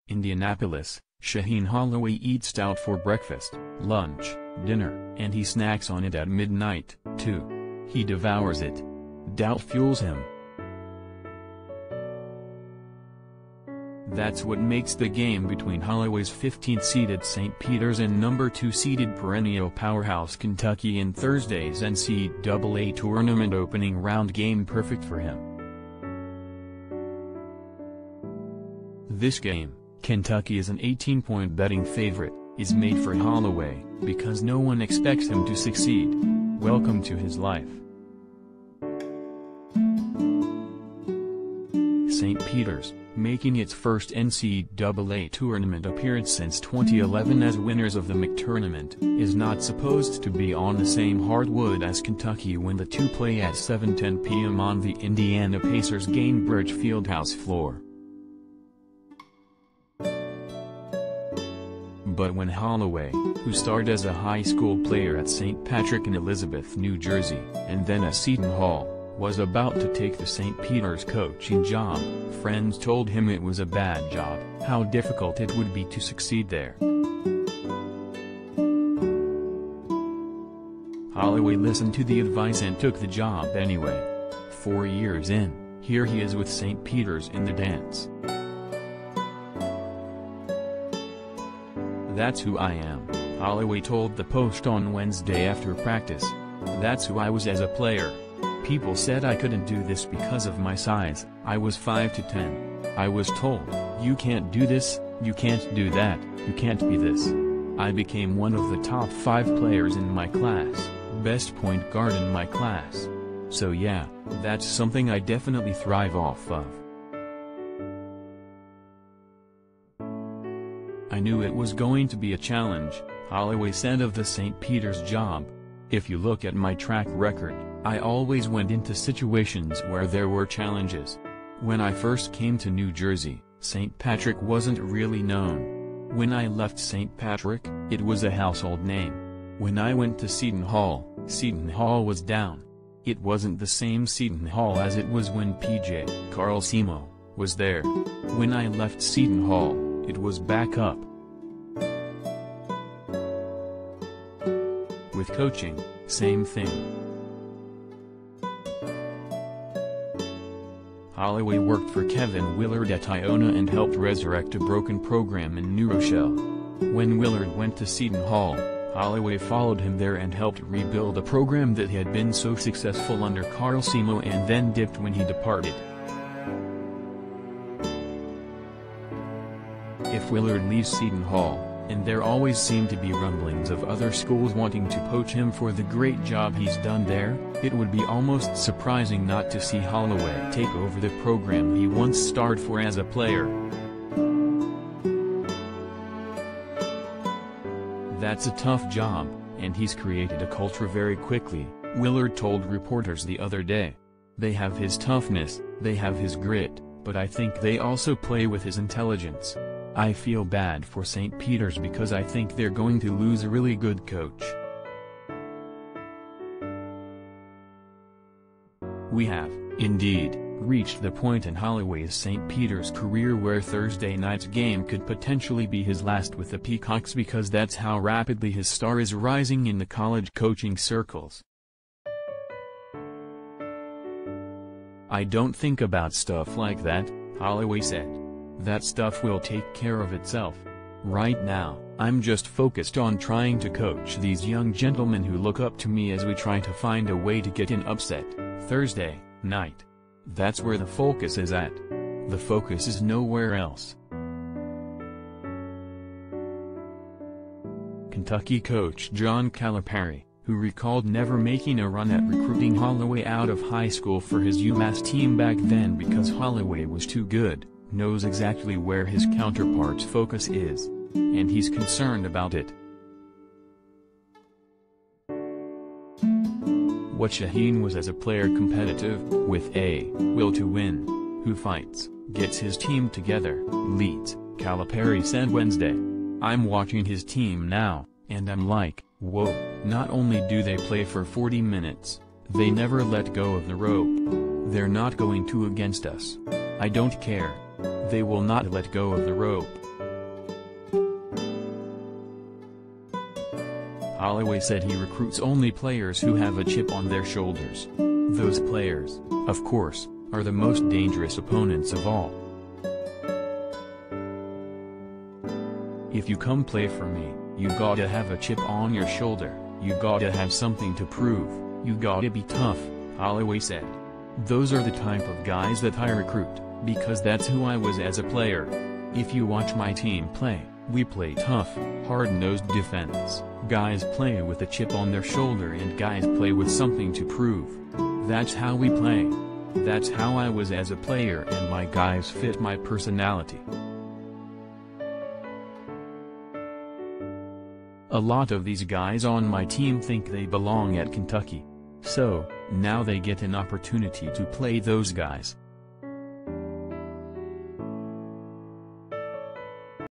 Indianapolis, Shaheen Holloway eats out for breakfast, lunch, dinner, and he snacks on it at midnight, too. He devours it. Doubt fuels him. That's what makes the game between Holloway's 15th-seeded St. Peter's and number 2-seeded perennial powerhouse Kentucky in Thursday's NCAA tournament opening round game perfect for him. This game, Kentucky is an 18-point betting favorite, is made for Holloway, because no one expects him to succeed. Welcome to his life. St. Peter's, making its first NCAA tournament appearance since 2011 as winners of the McTournament, is not supposed to be on the same hardwood as Kentucky when the two play at 7:10 p.m. on the Indiana Pacers' Gainbridge Fieldhouse floor. But when Holloway, who started as a high school player at St. Patrick in Elizabeth, New Jersey, and then at Seton Hall, was about to take the St. Peter's coaching job, friends told him it was a bad job, how difficult it would be to succeed there. Holloway listened to the advice and took the job anyway. 4 years in, here he is with St. Peter's in the dance. "That's who I am," Holloway told the Post on Wednesday after practice. "That's who I was as a player. People said I couldn't do this because of my size. I was 5'10". I was told, you can't do this, you can't do that, you can't be this. I became one of the top 5 players in my class, best point guard in my class. So yeah, that's something I definitely thrive off of. I knew it was going to be a challenge," Holloway said of the St. Peter's job. "If you look at my track record, I always went into situations where there were challenges. When I first came to New Jersey, St. Patrick wasn't really known. When I left St. Patrick, it was a household name. When I went to Seton Hall was down. It wasn't the same Seton Hall as it was when P.J. Carl Simo was there. When I left Seton Hall, it was back up. With coaching, same thing." Holloway worked for Kevin Willard at Iona and helped resurrect a broken program in New Rochelle. When Willard went to Seton Hall, Holloway followed him there and helped rebuild a program that had been so successful under Carl Simo and then dipped when he departed. If Willard leaves Seton Hall, and there always seem to be rumblings of other schools wanting to poach him for the great job he's done there, it would be almost surprising not to see Holloway take over the program he once starred for as a player. "That's a tough job, and he's created a culture very quickly," Willard told reporters the other day. "They have his toughness, they have his grit, but I think they also play with his intelligence. I feel bad for St. Peter's because I think they're going to lose a really good coach. We have, indeed, reached the point in Holloway's St. Peter's career where Thursday night's game could potentially be his last with the Peacocks because that's how rapidly his star is rising in the college coaching circles. I don't think about stuff like that," Holloway said. "That stuff will take care of itself. Right now, I'm just focused on trying to coach these young gentlemen who look up to me as we try to find a way to get an upset Thursday night. That's where the focus is at. The focus is nowhere else." Kentucky coach John Calipari, who recalled never making a run at recruiting Holloway out of high school for his UMass team back then because Holloway was too good, knows exactly where his counterpart's focus is, and he's concerned about it. What Shaheen was as a player: competitive, with a will to win, who fights, gets his team together, leads, Calipari said Wednesday. "I'm watching his team now, and I'm like, whoa, not only do they play for 40 minutes, they never let go of the rope. They're not going to against us. I don't care. They will not let go of the rope. Holloway said he recruits only players who have a chip on their shoulders. Those players, of course, are the most dangerous opponents of all. If you come play for me, you gotta have a chip on your shoulder, you gotta have something to prove, you gotta be tough, Holloway said. Those are the type of guys that I recruit, because that's who I was as a player. If you watch my team play, we play tough, hard-nosed defense, guys play with a chip on their shoulder and guys play with something to prove. That's how we play. That's how I was as a player and my guys fit my personality. A lot of these guys on my team think they belong at Kentucky. So, now they get an opportunity to play those guys.